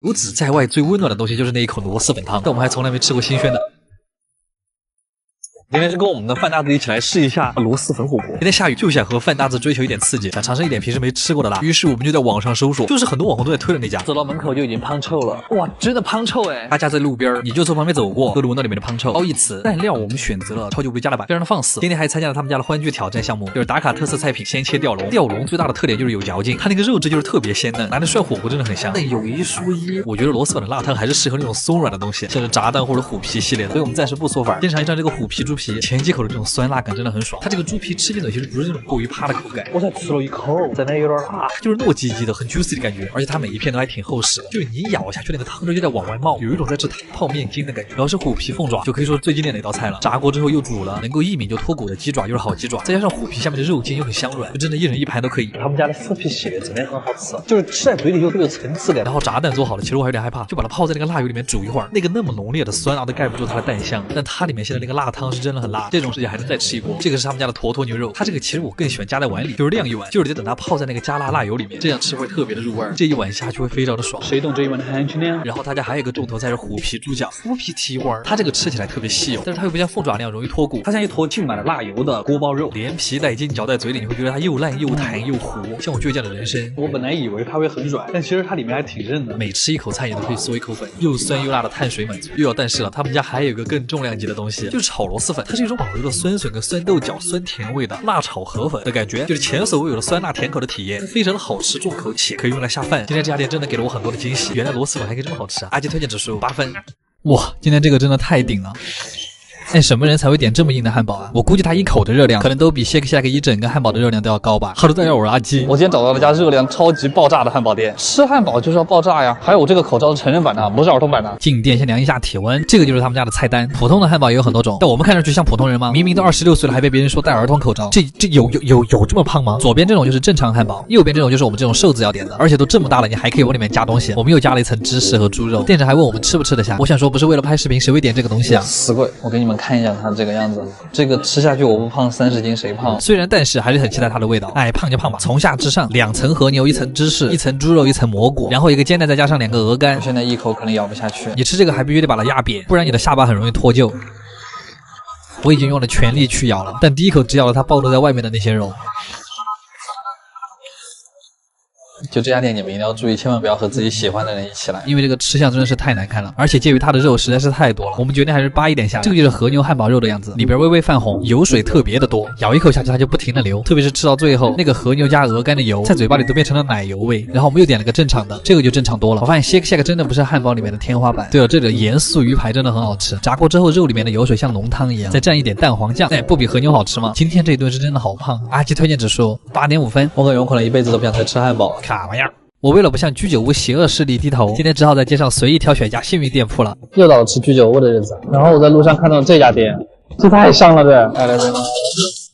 如此在外最温暖的东西就是那一口螺蛳粉汤，但我们还从来没吃过新鲜的。 今天是跟我们的范大子一起来试一下螺蛳粉火锅。今天下雨就想和范大子追求一点刺激，想尝试一点平时没吃过的辣。于是我们就在网上搜索，就是很多网红都在推的那家。走到门口就已经胖臭了，哇，真的胖臭哎！他家在路边，你就从旁边走过，都能闻到里面的胖臭。褒义词，蘸料我们选择了超级无敌加辣版，非常的放肆。今天还参加了他们家的欢聚挑战项目，就是打卡特色菜品鲜切吊龙。吊龙最大的特点就是有嚼劲，它那个肉质就是特别鲜嫩，拿着涮火锅真的很香。但有一说一，我觉得螺蛳粉的辣汤还是适合那种松软的东西，像是炸蛋或者虎皮系列的。所以我们暂时不缩粉，先尝一尝这个虎皮猪皮，前几口的这种酸辣感真的很爽。它这个猪皮吃进去其实不是那种过于趴的口感，我才吃了一口，在那有点辣，就是糯叽叽的，很 juicy 的感觉。而且它每一片都还挺厚实的，就是你咬下去那个汤汁就在往外冒，有一种在吃泡面筋的感觉。然后是虎皮凤爪，就可以说是最经典的一道菜了。炸过之后又煮了，能够一抿就脱骨的鸡爪又是好鸡爪，再加上虎皮下面的肉筋又很香软，就真的一人一盘都可以。他们家的四皮系列真的很好吃，就是吃在嘴里又特别有层次感。然后炸蛋做好了，其实我还有点害怕，就把它泡在那个辣油里面煮一会儿，那个那么浓烈的酸辣都盖不住它的蛋香，但它里面现在那个辣汤是真的很辣，这种事情还能再吃一锅。这个是他们家的坨坨牛肉，它这个其实我更喜欢加在碗里，就是晾一碗，就是得等它泡在那个加辣辣油里面，这样吃会特别的入味，这一碗下去会非常的爽。谁懂这一碗的含金量？然后他家还有一个重头菜是虎皮猪脚，虎皮蹄花，它这个吃起来特别细哦，但是它又不像凤爪那样容易脱骨，它像一坨浸满了辣油的锅包肉，连皮带筋嚼在嘴里，你会觉得它又烂又弹又糊，像我倔强的人生。我本来以为它会很软，但其实它里面还挺韧的，每吃一口菜也都可以嗦一口粉，又酸又辣的碳水满足。又要但是了，他们家还有一个更重量级的东西，就是炒螺蛳粉，它是一种保留了酸笋跟酸豆角酸甜味的辣炒河粉的感觉，就是前所未有的酸辣甜口的体验，非常的好吃重口，且可以用来下饭。今天这家店真的给了我很多的惊喜，原来螺蛳粉还可以这么好吃啊！阿基推荐指数8分。哇，今天这个真的太顶了。哎，什么人才会点这么硬的汉堡啊？我估计他一口的热量可能都比 Shake Shack 一整个汉堡的热量都要高吧。Hello，大家好，我是阿基。我今天找到了家热量超级爆炸的汉堡店，吃汉堡就是要爆炸呀！还有我这个口罩是成人版的，不是儿童版的。进店先量一下体温，这个就是他们家的菜单。普通的汉堡也有很多种，但我们看上去像普通人吗？明明都26岁了，还被别人说戴儿童口罩，这有这么胖吗？左边这种就是正常汉堡，右边这种就是我们这种瘦子要点的，而且都这么大了，你还可以往里面加东西。我们又加了一层芝士和猪肉。店长还问我们吃不吃得下，我想说不是为了拍视频，谁会点这个东西啊？死鬼！我给你们看一下它这个样子，这个吃下去我不胖30斤谁胖？虽然但是还是很期待它的味道。哎，胖就胖吧，从下至上2层和牛，1层芝士，1层猪肉，1层蘑菇，然后一个煎蛋再加上2个鹅肝。现在一口可能咬不下去，你吃这个还必须得把它压扁，不然你的下巴很容易脱臼。我已经用了全力去咬了，但第一口只咬了它暴露在外面的那些肉。就这家店你们一定要注意，千万不要和自己喜欢的人一起来，因为这个吃相真的是太难看了，而且介于它的肉实在是太多了，我们决定还是扒一点下来。这个就是和牛汉堡肉的样子，里边微微泛红，油水特别的多，咬一口下去它就不停的流，特别是吃到最后，那个和牛加鹅肝的油在嘴巴里都变成了奶油味。然后我们又点了个正常的，这个就正常多了。我发现 Shake Shack 真的不是汉堡里面的天花板。对了，这里的盐酥鱼排真的很好吃，炸过之后肉里面的油水像浓汤一样，再蘸一点蛋黄酱，哎，不比和牛好吃吗？今天这一顿是真的好胖。阿基推荐指数8.5分，我感觉我可能一辈子都不想再吃汉堡。卡玩意儿。我为了不向居酒屋邪恶势力低头，今天只好在街上随意挑选一家幸运店铺了。又到了吃居酒屋的日子，然后我在路上看到这家店，这太香了，来。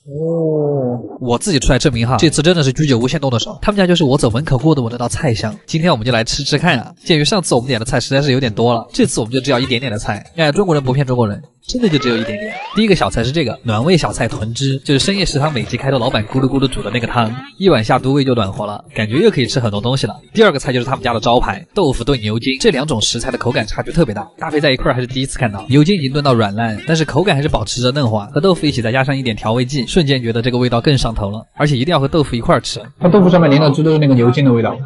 哦，我自己出来证明哈，这次真的是居酒屋先动的手，他们家就是我走门口过的我那道菜香。今天我们就来吃吃看啊！鉴于上次我们点的菜实在是有点多了，这次我们就只要一点点的菜。哎，中国人不骗中国人。真的就只有一点点。第一个小菜是这个暖胃小菜豚汁，就是深夜食堂每集开头老板咕噜咕噜煮的那个汤，一碗下肚胃就暖和了，感觉又可以吃很多东西了。第二个菜就是他们家的招牌豆腐炖牛筋，这2种食材的口感差距特别大，搭配在一块还是第一次看到。牛筋已经炖到软烂，但是口感还是保持着嫩滑，和豆腐一起再加上一点调味剂，瞬间觉得这个味道更上头了。而且一定要和豆腐一块吃，它豆腐上面淋的汁都是那个牛筋的味道，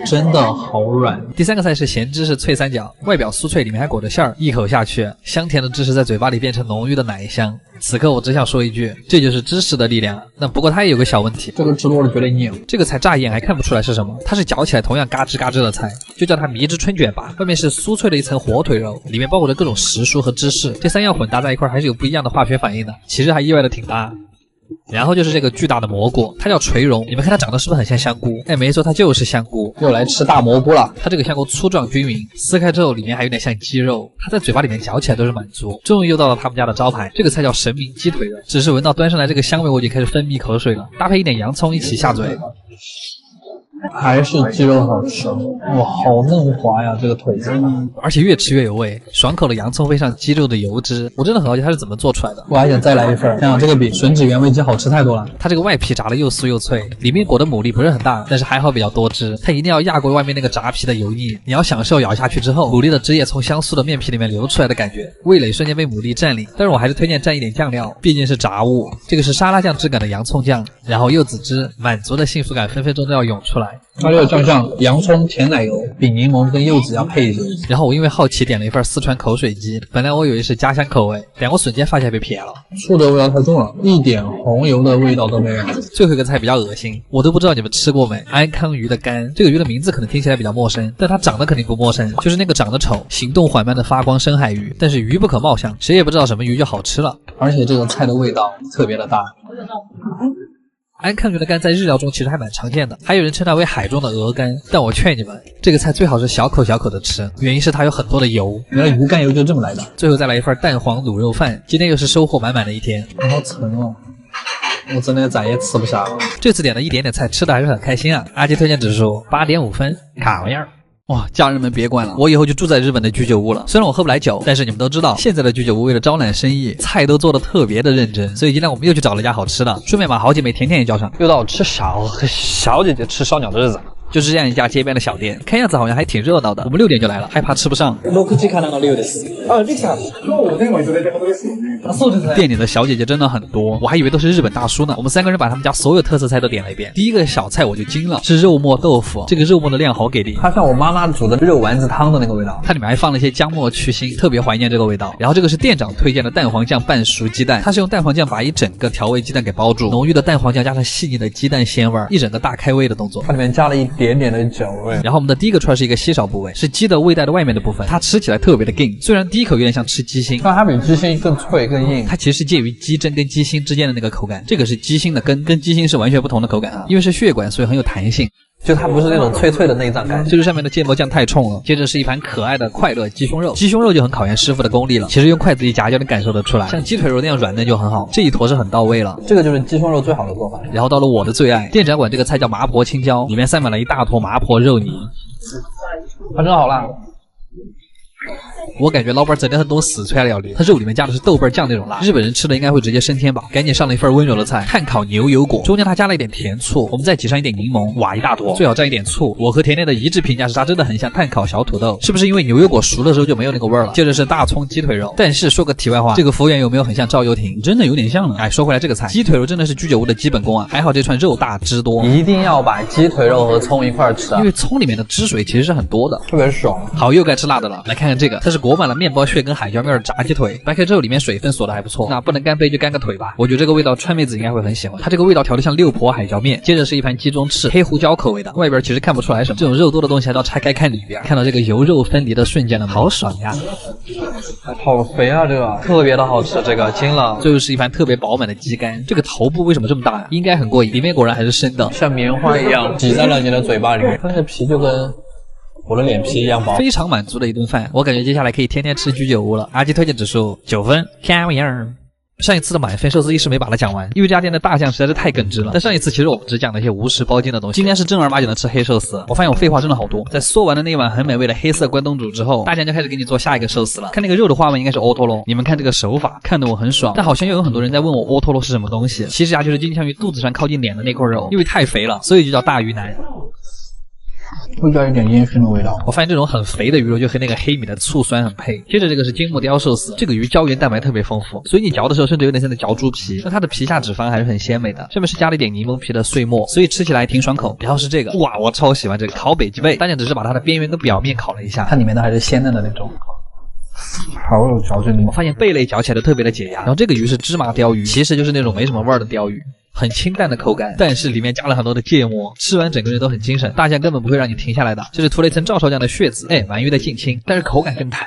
真的好软。第三个菜是咸芝士脆三角，外表酥脆，里面还裹着馅儿，一口下去，香甜的芝士在嘴巴里变成浓郁的奶香。此刻我只想说一句，这就是芝士的力量。那不过它也有个小问题，这个吃多了觉得腻。这个菜乍一眼还看不出来是什么，它是嚼起来同样嘎吱嘎吱的菜，就叫它迷之春卷吧。外面是酥脆的一层火腿肉，里面包裹着各种时蔬和芝士，这3样混搭在一块还是有不一样的化学反应的，其实还意外的挺搭。然后就是这个巨大的蘑菇，它叫垂茸，你们看它长得是不是很像香菇？哎，没错，它就是香菇。又来吃大蘑菇了，它这个香菇粗壮均匀，撕开之后里面还有点像鸡肉，它在嘴巴里面嚼起来都是满足。终于又到了他们家的招牌，这个菜叫神明鸡腿肉，只是闻到端上来这个香味我已经开始分泌口水了，搭配一点洋葱一起下嘴。还是鸡肉好吃，哇，好嫩滑呀，这个腿子。而且越吃越有味，爽口的洋葱配上鸡肉的油脂，我真的很好奇它是怎么做出来的。我还想再来一份，想这个比吮指原味鸡好吃太多了。它这个外皮炸的又酥又脆，里面裹的牡蛎不是很大，但是还好比较多汁，它一定要压过外面那个炸皮的油腻。你要享受咬下去之后，牡蛎的汁液从香酥的面皮里面流出来的感觉，味蕾瞬间被牡蛎占领。但是我还是推荐蘸一点酱料，毕竟是炸物。这个是沙拉酱质感的洋葱酱，然后柚子汁，满足的幸福感分分钟都要涌出来。它这个酱像洋葱、甜奶油、比柠檬跟柚子要配一些。然后我因为好奇点了一份四川口水鸡，本来我以为是家乡口味，但我瞬间发现被骗了，醋的味道太重了，一点红油的味道都没有。最后一个菜比较恶心，我都不知道你们吃过没？安康鱼的肝，这个鱼的名字可能听起来比较陌生，但它长得肯定不陌生，就是那个长得丑、行动缓慢的发光深海鱼。但是鱼不可貌相，谁也不知道什么鱼就好吃了，而且这个菜的味道特别的大。安康鱼的肝在日料中其实还蛮常见的，还有人称它为海中的鹅肝。但我劝你们，这个菜最好是小口小口的吃，原因是它有很多的油。原来鱼肝油就这么来的。最后再来一份蛋黄卤肉饭，今天又是收获满满的一天。好沉哦，我真的再也吃不下了。这次点了一点点菜，吃的还是很开心啊。阿基推荐指数8.5分，卡样。哇，家人们别管了，我以后就住在日本的居酒屋了。虽然我喝不来酒，但是你们都知道，现在的居酒屋为了招揽生意，菜都做得特别的认真。所以今天我们又去找了一家好吃的，顺便把好姐妹甜甜也叫上。又到我吃小姐姐吃烧鸟的日子。就是这样一家街边的小店，看样子好像还挺热闹的。我们6点就来了，害怕吃不上。店里的小姐姐真的很多，我还以为都是日本大叔呢。我们3个人把他们家所有特色菜都点了一遍。第一个小菜我就惊了，是肉末豆腐，这个肉末的量好给力，它像我妈妈煮的肉丸子汤的那个味道，它里面还放了一些姜末去腥，特别怀念这个味道。然后这个是店长推荐的蛋黄酱半熟鸡蛋，它是用蛋黄酱把一整个调味鸡蛋给包住，浓郁的蛋黄酱加上细腻的鸡蛋鲜味，一整个大开胃的动作。它里面加了一点点的酒味。然后我们的第一个串是一个稀少部位，是鸡的胃袋的外面的部分，它吃起来特别的硬，虽然第一口有点像吃鸡心，但它比鸡心更脆更硬，它其实是介于鸡胗跟鸡心之间的那个口感。这个是鸡心的根，跟鸡心是完全不同的口感啊，因为是血管，所以很有弹性。就它不是那种脆脆的内脏感，就是上面的芥末酱太冲了。接着是一盘可爱的快乐鸡胸肉，鸡胸肉就很考验师傅的功力了，其实用筷子一夹就能感受得出来，像鸡腿肉那样软嫩就很好，这一坨是很到位了。这个就是鸡胸肉最好的做法。然后到了我的最爱，店长管这个菜叫麻婆青椒，里面塞满了一大坨麻婆肉泥，它真好辣。我感觉老板真的很懂四川料理，它肉里面加的是豆瓣酱那种辣，日本人吃的应该会直接升天吧。赶紧上了一份温柔的菜，炭烤牛油果，中间它加了一点甜醋，我们再挤上一点柠檬，哇，一大坨，最好蘸一点醋。我和甜甜的一致评价是它真的很像炭烤小土豆，是不是因为牛油果熟的时候就没有那个味儿了？接着是大葱鸡腿肉，但是说个题外话，这个服务员有没有很像赵又廷？真的有点像呢。哎，说回来这个菜，鸡腿肉真的是居酒屋的基本功啊，还好这串肉大汁多，一定要把鸡腿肉和葱一块吃啊，因为葱里面的汁水其实是很多的，特别爽。好，又该吃辣的了，来看看这个，它是裹满了面包屑跟海椒面的炸鸡腿，掰开之后里面水分锁的还不错，那不能干杯就干个腿吧。我觉得这个味道川妹子应该会很喜欢，它这个味道调的像六婆海椒面。接着是一盘鸡中翅，黑胡椒口味的，外边其实看不出来什么，这种肉多的东西还要拆开看里边，看到这个油肉分离的瞬间了，好爽呀！好肥啊，这个特别的好吃，这个惊了。最后是一盘特别饱满的鸡肝，这个头部为什么这么大呀？应该很过瘾，里面果然还是生的，像棉花一样挤在了你的嘴巴里面，它那个皮就跟我的脸皮一样薄，非常满足的一顿饭。我感觉接下来可以天天吃居酒屋了。阿基推荐指数9分，看样儿。上一次的满分寿司一时没把它讲完，因为这家店的大酱实在是太耿直了。但上一次其实我们只讲了一些无实包金的东西，今天是正儿八经的吃黑寿司。我发现我废话真的好多。在嗦完了那一碗很美味的黑色关东煮之后，大酱就开始给你做下一个寿司了。看那个肉的花纹应该是欧托罗，你们看这个手法，看得我很爽。但好像又有很多人在问我欧托罗是什么东西，其实就是金枪鱼肚子上靠近脸的那块肉，因为太肥了，所以就叫大鱼腩。味道有点烟熏的味道。我发现这种很肥的鱼肉就和那个黑米的醋酸很配。接着这个是金目鲷寿司，这个鱼胶原蛋白特别丰富，所以你嚼的时候甚至有点像在嚼猪皮。那它的皮下脂肪还是很鲜美的，上面是加了一点柠檬皮的碎末，所以吃起来挺爽口。然后是这个，哇，我超喜欢这个烤北极贝，大家只是把它的边缘跟表面烤了一下，它里面的还是鲜嫩的那种。好有嚼劲力。我发现贝类嚼起来都特别的解压。然后这个鱼是芝麻鲷鱼，其实就是那种没什么味儿的鲷鱼。很清淡的口感，但是里面加了很多的芥末，吃完整个人都很精神，大酱根本不会让你停下来的。这是涂了一层照烧酱的血渍，哎，鳗鱼的近亲，但是口感更弹。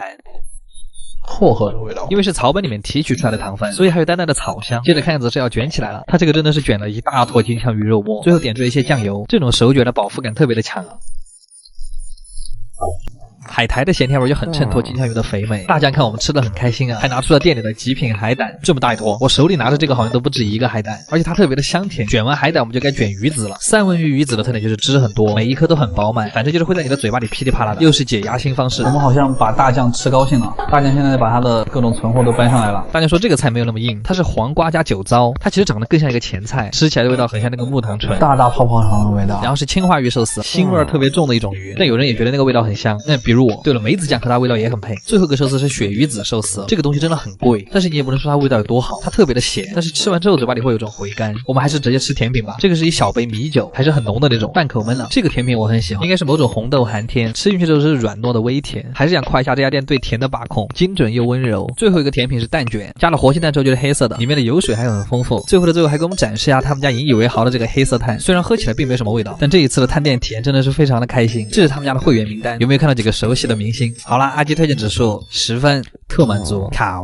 薄荷的味道，因为是草本里面提取出来的糖分，所以还有淡淡的草香。接着看样子是要卷起来了，它这个真的是卷了一大坨金枪鱼肉末，最后点缀一些酱油，这种手卷的饱腹感特别的强。海苔的咸甜味就很衬托金枪鱼的肥美。大酱看我们吃的很开心啊，还拿出了店里的极品海胆，这么大一坨，我手里拿着这个好像都不止一个海胆，而且它特别的香甜。卷完海胆我们就该卷鱼子了。三文鱼鱼子的特点就是汁很多，每一颗都很饱满，反正就是会在你的嘴巴里噼里啪啦的，又是解压新方式。我们好像把大酱吃高兴了，大酱现在把它的各种存货都搬上来了。大酱说这个菜没有那么硬，它是黄瓜加酒糟，它其实长得更像一个前菜，吃起来的味道很像那个木糖醇，大大泡泡糖的味道。然后是青花鱼寿司，腥味特别重的一种鱼，但有人也觉得那个味道很香。那比如我，对了，梅子酱和它味道也很配。最后一个寿司是鳕鱼子寿司，这个东西真的很贵，但是你也不能说它味道有多好，它特别的咸，但是吃完之后嘴巴里会有种回甘。我们还是直接吃甜品吧，这个是一小杯米酒，还是很浓的那种，半口闷了。这个甜品我很喜欢，应该是某种红豆寒天，吃进去之后是软糯的微甜，还是想夸一下这家店对甜的把控，精准又温柔。最后一个甜品是蛋卷，加了活性炭之后就是黑色的，里面的油水还很丰富。最后的最后还给我们展示一下他们家引以为豪的这个黑色炭，虽然喝起来并没什么味道，但这一次的探店体验真的是非常的开心。这是他们家的会员名单，有没有看到几个熟悉的明星？好啦，阿基推荐指数10分，特满足。卡